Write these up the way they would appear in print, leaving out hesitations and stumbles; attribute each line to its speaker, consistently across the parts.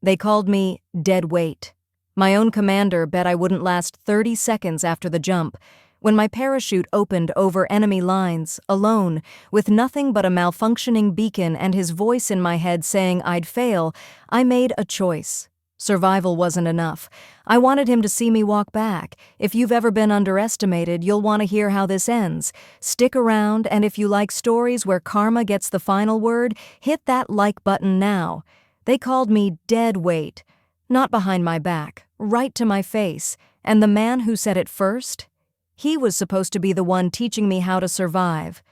Speaker 1: They called me dead weight. My own commander bet I wouldn't last 30 seconds after the jump. When my parachute opened over enemy lines, alone, with nothing but a malfunctioning beacon and his voice in my head saying I'd fail, I made a choice. Survival wasn't enough. I wanted him to see me walk back. If you've ever been underestimated, you'll want to hear how this ends. Stick around, and if you like stories where karma gets the final word, hit that like button now. They called me dead weight. Not behind my back, right to my face. And the man who said it first? He was supposed to be the one teaching me how to survive.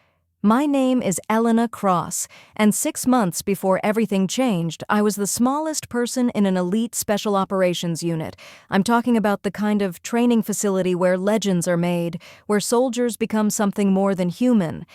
Speaker 1: My name is Elena Cross, and 6 months before everything changed, I was the smallest person in an elite special operations unit. I'm talking about the kind of training facility where legends are made, where soldiers become something more than human.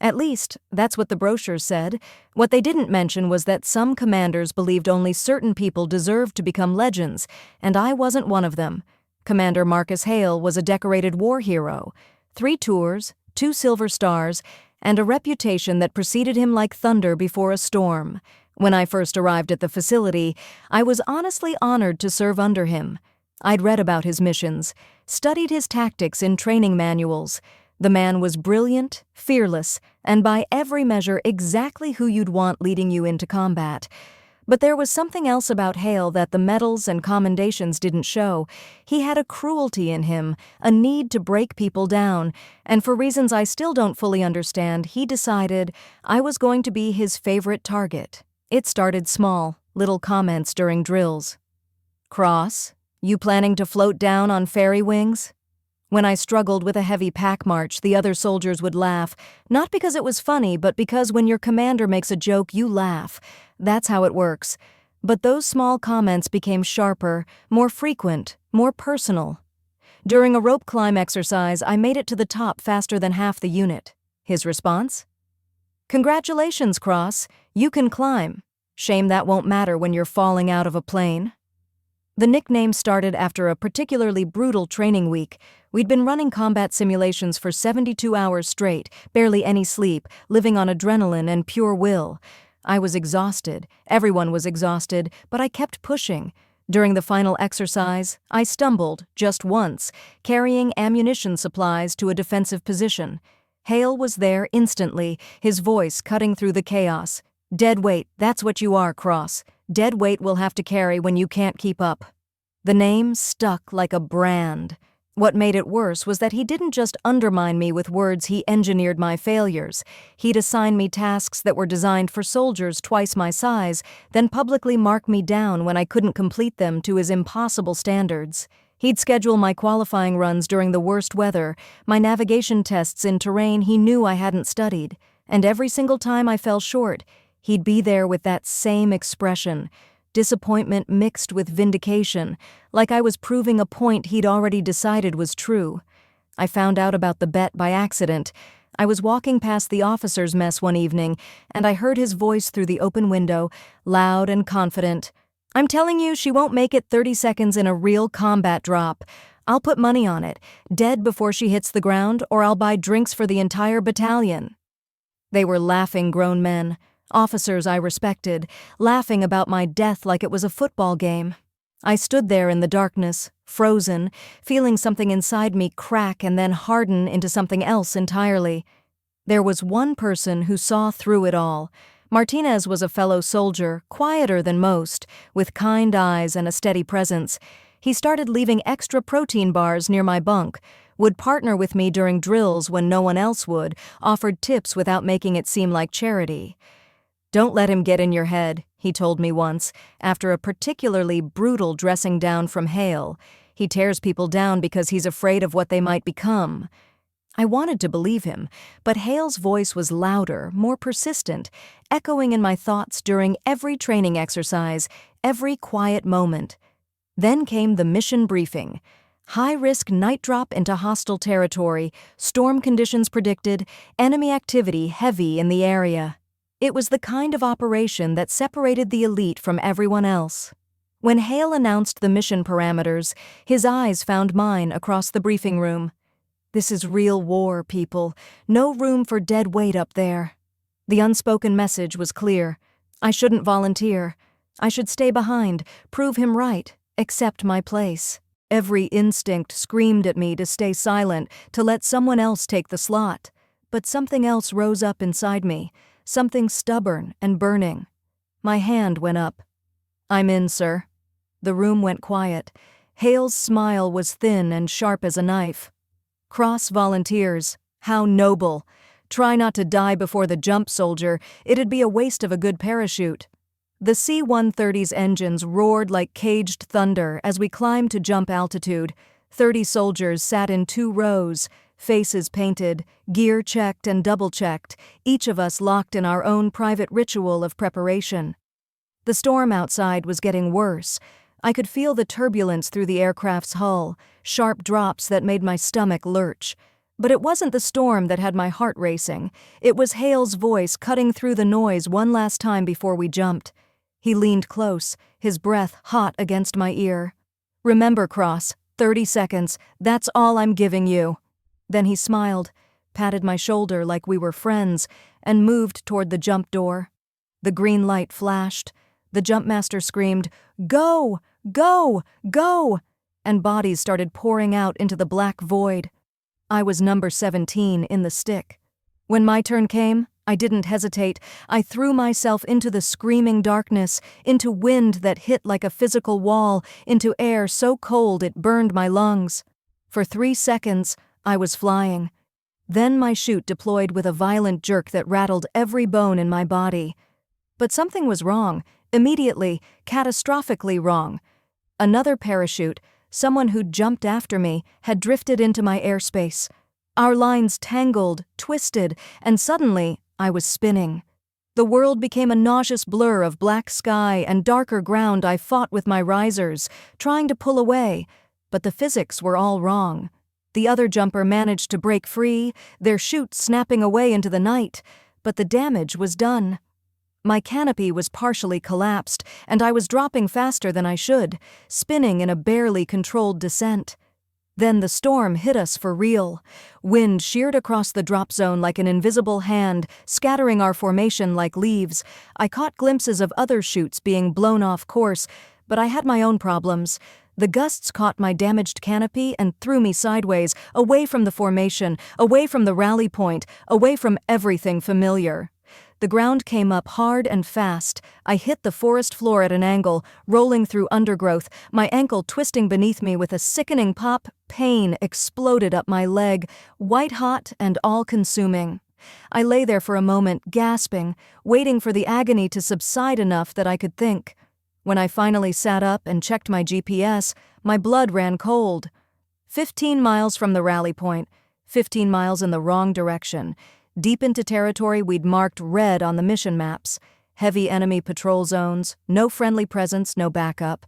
Speaker 1: At least, that's what the brochures said. What they didn't mention was that some commanders believed only certain people deserved to become legends, and I wasn't one of them. Commander Marcus Hale was a decorated war hero. 3 tours, 2 silver stars, and a reputation that preceded him like thunder before a storm. When I first arrived at the facility, I was honestly honored to serve under him. I'd read about his missions, studied his tactics in training manuals. The man was brilliant, fearless, and by every measure exactly who you'd want leading you into combat. But there was something else about Hale that the medals and commendations didn't show. He had a cruelty in him, a need to break people down, and for reasons I still don't fully understand, he decided I was going to be his favorite target. It started small, little comments during drills. "Cross, you planning to float down on fairy wings?" When I struggled with a heavy pack march, the other soldiers would laugh, not because it was funny, but because when your commander makes a joke, you laugh. That's how it works. But those small comments became sharper, more frequent, more personal. During a rope climb exercise, I made it to the top faster than half the unit. His response? "Congratulations, Cross. You can climb. Shame that won't matter when you're falling out of a plane." The nickname started after a particularly brutal training week. We'd been running combat simulations for 72 hours straight, barely any sleep, living on adrenaline and pure will. I was exhausted, everyone was exhausted, but I kept pushing. During the final exercise, I stumbled, just once, carrying ammunition supplies to a defensive position. Hale was there instantly, his voice cutting through the chaos. "Dead weight, that's what you are, Cross. Dead weight we'll have to carry when you can't keep up." The name stuck like a brand. What made it worse was that he didn't just undermine me with words, he engineered my failures. He'd assign me tasks that were designed for soldiers twice my size, then publicly mark me down when I couldn't complete them to his impossible standards. He'd schedule my qualifying runs during the worst weather, my navigation tests in terrain he knew I hadn't studied, and every single time I fell short, he'd be there with that same expression. Disappointment mixed with vindication, like I was proving a point he'd already decided was true. I found out about the bet by accident. I was walking past the officers' mess one evening, and I heard his voice through the open window, loud and confident. "I'm telling you, she won't make it 30 seconds in a real combat drop. I'll put money on it, dead before she hits the ground, or I'll buy drinks for the entire battalion." They were laughing grown men. Officers I respected, laughing about my death like it was a football game. I stood there in the darkness, frozen, feeling something inside me crack and then harden into something else entirely. There was one person who saw through it all. Martinez was a fellow soldier, quieter than most, with kind eyes and a steady presence. He started leaving extra protein bars near my bunk, would partner with me during drills when no one else would, offered tips without making it seem like charity. "Don't let him get in your head," he told me once, after a particularly brutal dressing down from Hale. "He tears people down because he's afraid of what they might become." I wanted to believe him, but Hale's voice was louder, more persistent, echoing in my thoughts during every training exercise, every quiet moment. Then came the mission briefing. High-risk night drop into hostile territory, storm conditions predicted, enemy activity heavy in the area. It was the kind of operation that separated the elite from everyone else. When Hale announced the mission parameters, his eyes found mine across the briefing room. "This is real war, people. No room for dead weight up there." The unspoken message was clear. I shouldn't volunteer. I should stay behind, prove him right, accept my place. Every instinct screamed at me to stay silent, to let someone else take the slot. But something else rose up inside me, something stubborn and burning. My hand went up. "I'm in, sir." The room went quiet. Hale's smile was thin and sharp as a knife. "Cross volunteers. How noble. Try not to die before the jump, soldier. It'd be a waste of a good parachute." The C-130's engines roared like caged thunder as we climbed to jump altitude. 30 soldiers sat in 2 rows, faces painted, gear checked and double-checked, each of us locked in our own private ritual of preparation. The storm outside was getting worse. I could feel the turbulence through the aircraft's hull, sharp drops that made my stomach lurch. But it wasn't the storm that had my heart racing. It was Hale's voice cutting through the noise one last time before we jumped. He leaned close, his breath hot against my ear. "Remember, Cross, 30 seconds, that's all I'm giving you." Then he smiled, patted my shoulder like we were friends, and moved toward the jump door. The green light flashed. The jumpmaster screamed, "Go! Go! Go!" and bodies started pouring out into the black void. I was number 17 in the stick. When my turn came, I didn't hesitate. I threw myself into the screaming darkness, into wind that hit like a physical wall, into air so cold it burned my lungs. For 3 seconds, I was flying. Then my chute deployed with a violent jerk that rattled every bone in my body. But something was wrong, immediately, catastrophically wrong. Another parachute, someone who'd jumped after me, had drifted into my airspace. Our lines tangled, twisted, and suddenly, I was spinning. The world became a nauseous blur of black sky and darker ground. I fought with my risers, trying to pull away, but the physics were all wrong. The other jumper managed to break free, their chute snapping away into the night, but the damage was done. My canopy was partially collapsed, and I was dropping faster than I should, spinning in a barely controlled descent. Then the storm hit us for real. Wind sheared across the drop zone like an invisible hand, scattering our formation like leaves. I caught glimpses of other chutes being blown off course, but I had my own problems. The gusts caught my damaged canopy and threw me sideways, away from the formation, away from the rally point, away from everything familiar. The ground came up hard and fast. I hit the forest floor at an angle, rolling through undergrowth, my ankle twisting beneath me with a sickening pop. Pain exploded up my leg, white-hot and all-consuming. I lay there for a moment, gasping, waiting for the agony to subside enough that I could think. When I finally sat up and checked my GPS, my blood ran cold. 15 miles from the rally point, 15 miles in the wrong direction. Deep into territory we'd marked red on the mission maps. Heavy enemy patrol zones, no friendly presence, no backup.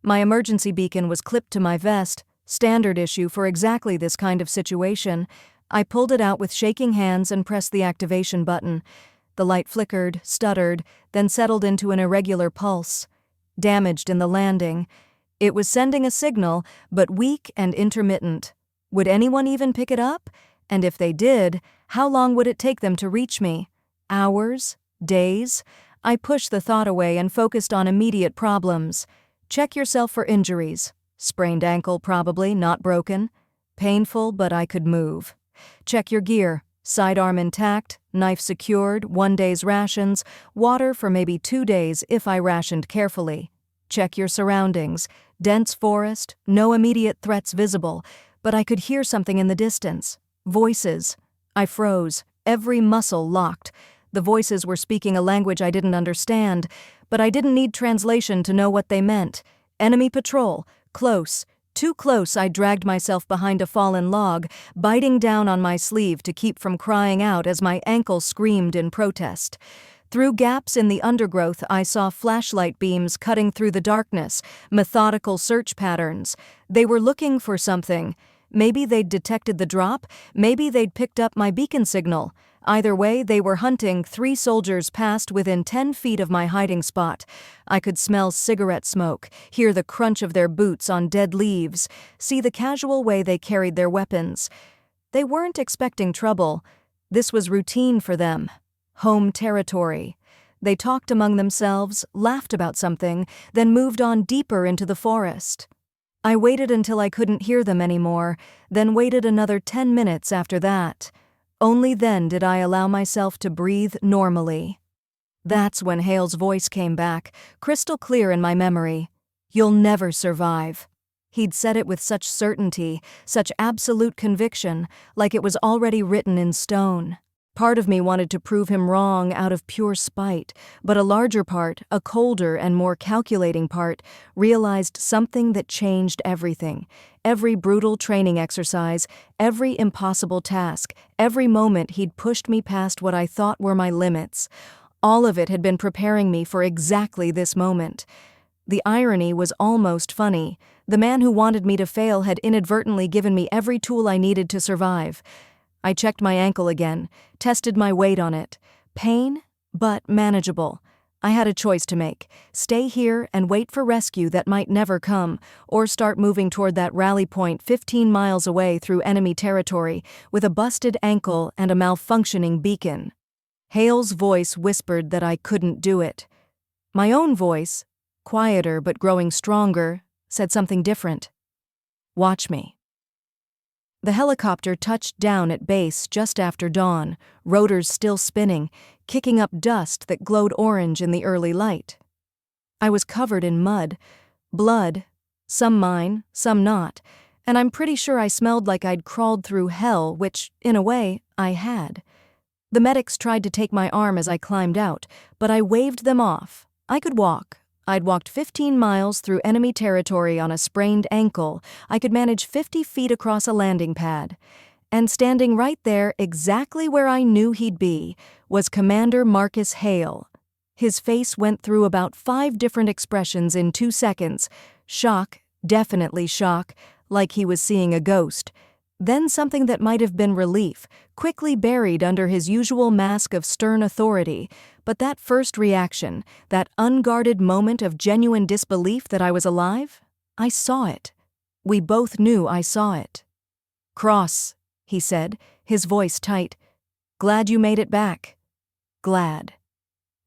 Speaker 1: My emergency beacon was clipped to my vest, standard issue for exactly this kind of situation. I pulled it out with shaking hands and pressed the activation button. The light flickered, stuttered, then settled into an irregular pulse. Damaged in the landing. It was sending a signal, but weak and intermittent. Would anyone even pick it up? And if they did, how long would it take them to reach me? Hours? Days? I pushed the thought away and focused on immediate problems. Check yourself for injuries. Sprained ankle probably, not broken. Painful, but I could move. Check your gear. Sidearm intact, knife secured, 1 day's rations, water for maybe 2 days if I rationed carefully. Check your surroundings. Dense forest, no immediate threats visible, but I could hear something in the distance. Voices. I froze, every muscle locked. The voices were speaking a language I didn't understand, but I didn't need translation to know what they meant. Enemy patrol, close. Too close, I dragged myself behind a fallen log, biting down on my sleeve to keep from crying out as my ankle screamed in protest. Through gaps in the undergrowth, I saw flashlight beams cutting through the darkness, methodical search patterns. They were looking for something. Maybe they'd detected the drop, maybe they'd picked up my beacon signal. Either way, they were hunting. 3 soldiers passed within 10 feet of my hiding spot. I could smell cigarette smoke, hear the crunch of their boots on dead leaves, see the casual way they carried their weapons. They weren't expecting trouble. This was routine for them. Home territory. They talked among themselves, laughed about something, then moved on deeper into the forest. I waited until I couldn't hear them anymore, then waited another 10 minutes after that. Only then did I allow myself to breathe normally. That's when Hale's voice came back, crystal clear in my memory. "You'll never survive." He'd said it with such certainty, such absolute conviction, like it was already written in stone. Part of me wanted to prove him wrong out of pure spite, but a larger part, a colder and more calculating part, realized something that changed everything. Every brutal training exercise, every impossible task, every moment he'd pushed me past what I thought were my limits. All of it had been preparing me for exactly this moment. The irony was almost funny. The man who wanted me to fail had inadvertently given me every tool I needed to survive. I checked my ankle again, tested my weight on it. Pain, but manageable. I had a choice to make: stay here and wait for rescue that might never come, or start moving toward that rally point 15 miles away through enemy territory with a busted ankle and a malfunctioning beacon. Hale's voice whispered that I couldn't do it. My own voice, quieter but growing stronger, said something different. "Watch me." The helicopter touched down at base just after dawn, rotors still spinning, kicking up dust that glowed orange in the early light. I was covered in mud, blood, some mine, some not, and I'm pretty sure I smelled like I'd crawled through hell, which, in a way, I had. The medics tried to take my arm as I climbed out, but I waved them off. I could walk. I'd walked 15 miles through enemy territory on a sprained ankle. I could manage 50 feet across a landing pad. And standing right there, exactly where I knew he'd be, was Commander Marcus Hale. His face went through about 5 different expressions in 2 seconds. Shock, definitely shock, like he was seeing a ghost. Then something that might have been relief, quickly buried under his usual mask of stern authority. But that first reaction, that unguarded moment of genuine disbelief that I was alive, I saw it. We both knew I saw it. "Cross," he said, his voice tight. "Glad you made it back." Glad.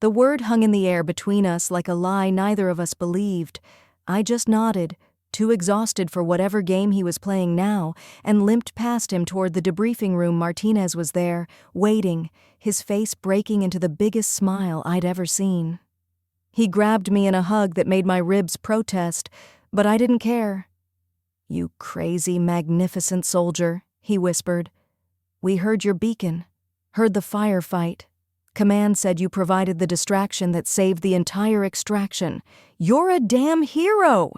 Speaker 1: The word hung in the air between us like a lie neither of us believed. I just nodded, too exhausted for whatever game he was playing now, and limped past him toward the debriefing room. Martinez was there, waiting, his face breaking into the biggest smile I'd ever seen. He grabbed me in a hug that made my ribs protest, but I didn't care. "You crazy, magnificent soldier," he whispered. "We heard your beacon, heard the firefight. Command said you provided the distraction that saved the entire extraction. You're a damn hero!"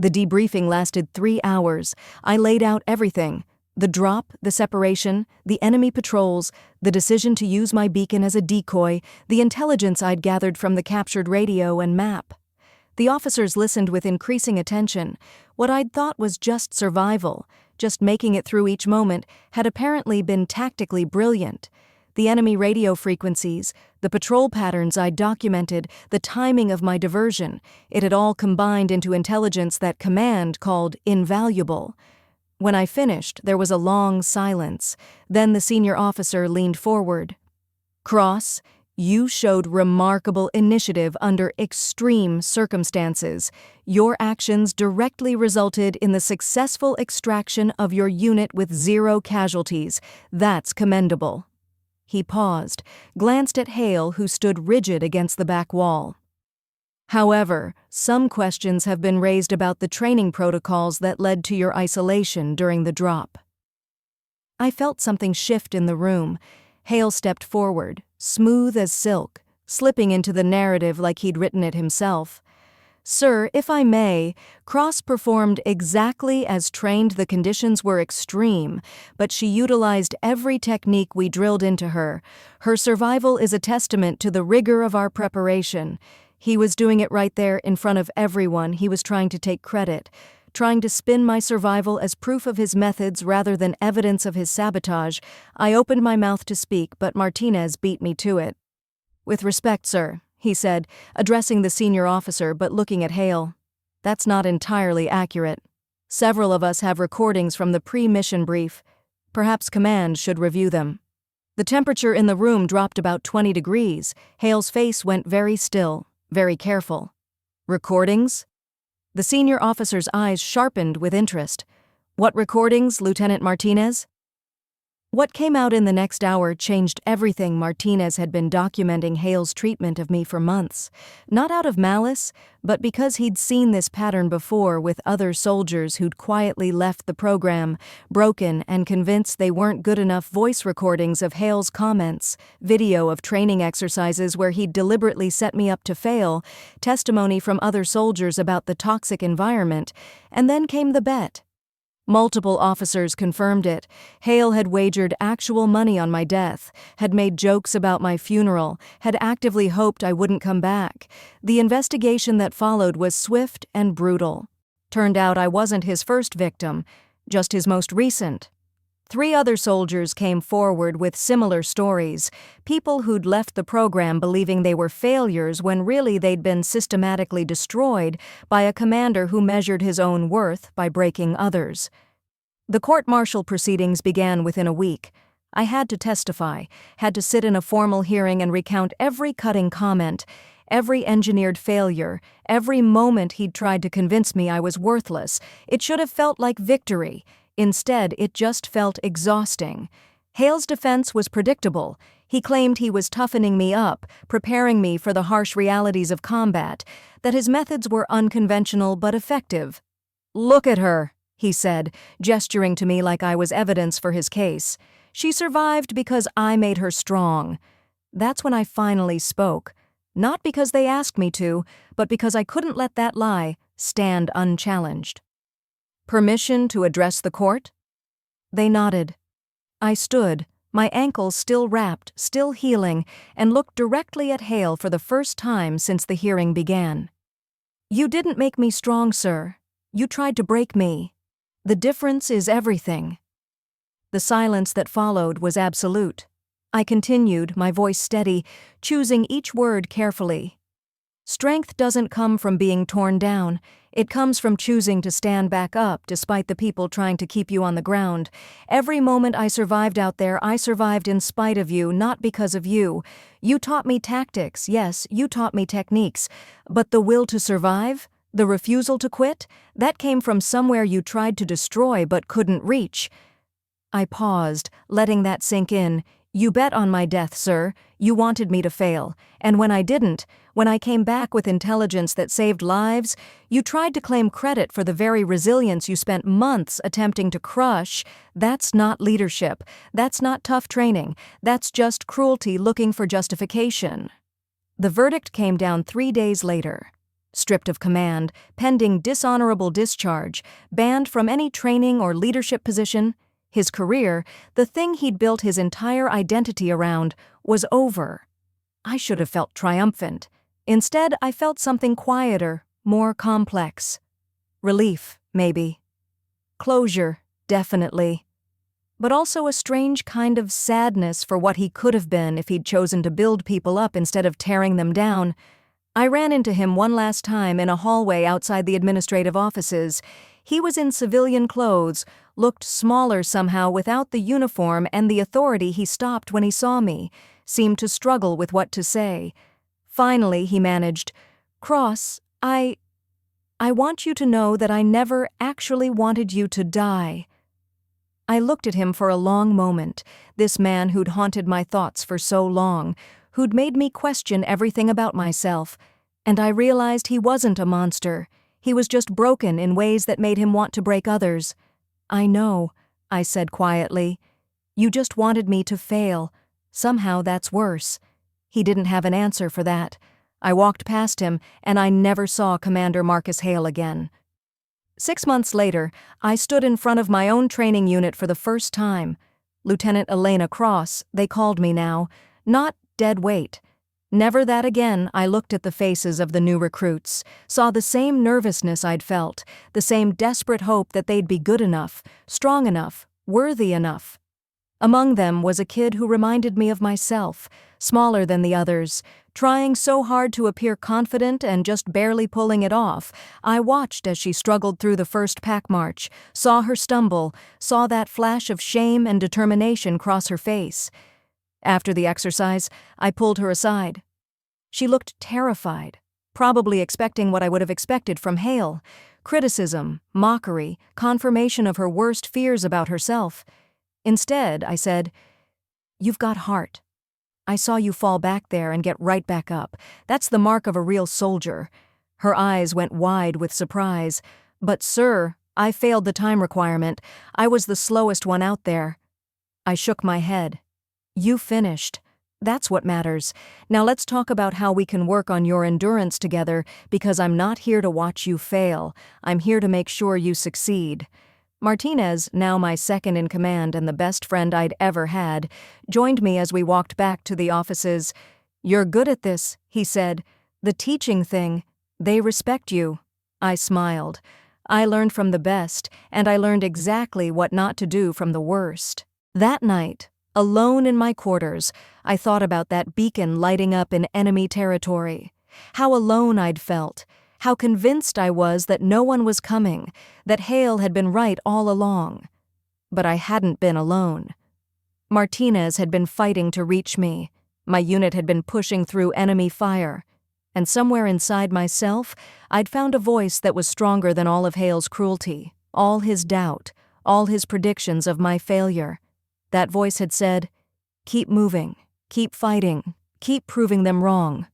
Speaker 1: The debriefing lasted 3 hours. I laid out everything: the drop, the separation, the enemy patrols, the decision to use my beacon as a decoy, the intelligence I'd gathered from the captured radio and map. The officers listened with increasing attention. What I'd thought was just survival, just making it through each moment, had apparently been tactically brilliant. The enemy radio frequencies, the patrol patterns I'd documented, the timing of my diversion, it had all combined into intelligence that Command called invaluable. When I finished, there was a long silence. Then the senior officer leaned forward. "Cross, you showed remarkable initiative under extreme circumstances. Your actions directly resulted in the successful extraction of your unit with 0 casualties. That's commendable." He paused, glanced at Hale, who stood rigid against the back wall. "However, some questions have been raised about the training protocols that led to your isolation during the drop." I felt something shift in the room. Hale stepped forward, smooth as silk, slipping into the narrative like he'd written it himself. "Sir, if I may, Cross performed exactly as trained. The conditions were extreme, but she utilized every technique we drilled into her. Her survival is a testament to the rigor of our preparation." He was doing it right there in front of everyone. He was trying to take credit, trying to spin my survival as proof of his methods rather than evidence of his sabotage. I opened my mouth to speak, but Martinez beat me to it. "With respect, sir," he said, addressing the senior officer but looking at Hale. "That's not entirely accurate. Several of us have recordings from the pre-mission brief. Perhaps Command should review them." The temperature in the room dropped about 20 degrees. Hale's face went very still, very careful. "Recordings?" The senior officer's eyes sharpened with interest. "What recordings, Lieutenant Martinez?" What came out in the next hour changed everything. Martinez had been documenting Hale's treatment of me for months, not out of malice, but because he'd seen this pattern before with other soldiers who'd quietly left the program, broken and convinced they weren't good enough. Voice recordings of Hale's comments, video of training exercises where he'd deliberately set me up to fail, testimony from other soldiers about the toxic environment, and then came the bet. Multiple officers confirmed it. Hale had wagered actual money on my death, had made jokes about my funeral, had actively hoped I wouldn't come back. The investigation that followed was swift and brutal. Turned out I wasn't his first victim, just his most recent. 3 other soldiers came forward with similar stories, people who'd left the program believing they were failures when really they'd been systematically destroyed by a commander who measured his own worth by breaking others. The court-martial proceedings began within a week. I had to testify, had to sit in a formal hearing and recount every cutting comment, every engineered failure, every moment he'd tried to convince me I was worthless. It should have felt like victory. Instead, it just felt exhausting. Hale's defense was predictable. He claimed he was toughening me up, preparing me for the harsh realities of combat, that his methods were unconventional but effective. "Look at her," he said, gesturing to me like I was evidence for his case. "She survived because I made her strong." That's when I finally spoke. Not because they asked me to, but because I couldn't let that lie stand unchallenged. "Permission to address the court?" They nodded. I stood, my ankles still wrapped, still healing, and looked directly at Hale for the first time since the hearing began. "You didn't make me strong, sir. You tried to break me. The difference is everything." The silence that followed was absolute. I continued, my voice steady, choosing each word carefully. "Strength doesn't come from being torn down. It comes from choosing to stand back up despite the people trying to keep you on the ground. Every moment I survived out there, I survived in spite of you, not because of you. You taught me tactics, yes, you taught me techniques. But the will to survive? The refusal to quit? That came from somewhere you tried to destroy but couldn't reach." I paused, letting that sink in. "You bet on my death, sir. You wanted me to fail. And when I didn't, when I came back with intelligence that saved lives, you tried to claim credit for the very resilience you spent months attempting to crush. That's not leadership. That's not tough training. That's just cruelty looking for justification." The verdict came down 3 days later. Stripped of command, pending dishonorable discharge, banned from any training or leadership position. His career, the thing he'd built his entire identity around, was over. I should have felt triumphant. Instead, I felt something quieter, more complex. Relief, maybe. Closure, definitely. But also a strange kind of sadness for what he could have been if he'd chosen to build people up instead of tearing them down. I ran into him one last time in a hallway outside the administrative offices. He was in civilian clothes, looked smaller somehow without the uniform and the authority. He stopped when he saw me, seemed to struggle with what to say. Finally, he managed, "Cross, I want you to know that I never actually wanted you to die." I looked at him for a long moment, this man who'd haunted my thoughts for so long, who'd made me question everything about myself, and I realized he wasn't a monster. He was just broken in ways that made him want to break others. "I know," I said quietly. "You just wanted me to fail. Somehow that's worse." He didn't have an answer for that. I walked past him, and I never saw Commander Marcus Hale again. 6 months later, I stood in front of my own training unit for the first time. Lieutenant Elena Cross, they called me now, not dead weight. Never that again. I looked at the faces of the new recruits, saw the same nervousness I'd felt, the same desperate hope that they'd be good enough, strong enough, worthy enough. Among them was a kid who reminded me of myself, smaller than the others, trying so hard to appear confident and just barely pulling it off. I watched as she struggled through the first pack march, saw her stumble, saw that flash of shame and determination cross her face. After the exercise, I pulled her aside. She looked terrified, probably expecting what I would have expected from Hale: criticism, mockery, confirmation of her worst fears about herself. Instead, I said, "You've got heart. I saw you fall back there and get right back up. That's the mark of a real soldier." Her eyes went wide with surprise. "But sir, I failed the time requirement. I was the slowest one out there." I shook my head. "You finished. That's what matters. Now let's talk about how we can work on your endurance together, because I'm not here to watch you fail. I'm here to make sure you succeed." Martinez, now my second in command and the best friend I'd ever had, joined me as we walked back to the offices. "You're good at this," he said. "The teaching thing. They respect you." I smiled. I learned from the best, and I learned exactly what not to do from the worst. That night, alone in my quarters, I thought about that beacon lighting up in enemy territory. How alone I'd felt. How convinced I was that no one was coming, that Hale had been right all along. But I hadn't been alone. Martinez had been fighting to reach me. My unit had been pushing through enemy fire. And somewhere inside myself, I'd found a voice that was stronger than all of Hale's cruelty, all his doubt, all his predictions of my failure. That voice had said, "Keep moving, keep fighting, keep proving them wrong."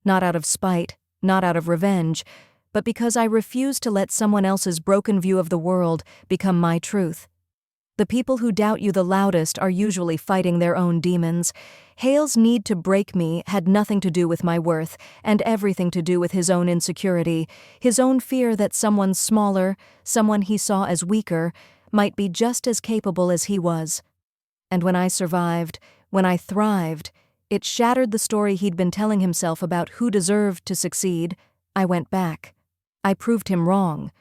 Speaker 1: Not out of spite, not out of revenge, but because I refused to let someone else's broken view of the world become my truth. The people who doubt you the loudest are usually fighting their own demons. Hale's need to break me had nothing to do with my worth, and everything to do with his own insecurity, his own fear that someone smaller, someone he saw as weaker, might be just as capable as he was. And when I survived, when I thrived, it shattered the story he'd been telling himself about who deserved to succeed. I went back. I proved him wrong.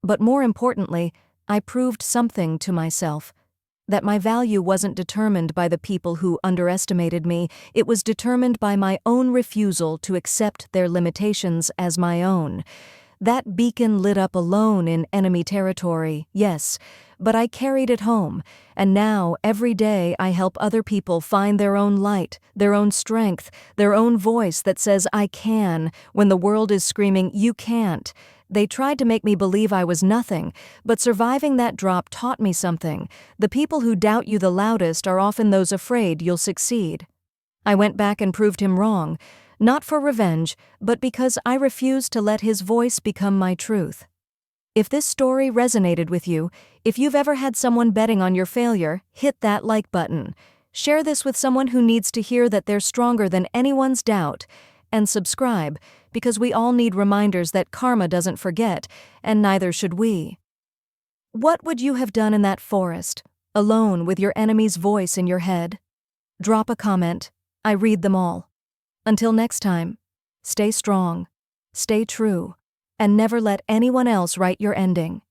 Speaker 1: But more importantly, I proved something to myself. That my value wasn't determined by the people who underestimated me, it was determined by my own refusal to accept their limitations as my own. That beacon lit up alone in enemy territory, yes, but I carried it home, and now, every day, I help other people find their own light, their own strength, their own voice that says "I can" when the world is screaming "You can't." They tried to make me believe I was nothing, but surviving that drop taught me something. The people who doubt you the loudest are often those afraid you'll succeed. I went back and proved him wrong, not for revenge, but because I refused to let his voice become my truth. If this story resonated with you, if you've ever had someone betting on your failure, hit that like button. Share this with someone who needs to hear that they're stronger than anyone's doubt. And subscribe, because we all need reminders that karma doesn't forget, and neither should we. What would you have done in that forest, alone with your enemy's voice in your head? Drop a comment. I read them all. Until next time, stay strong, stay true, and never let anyone else write your ending.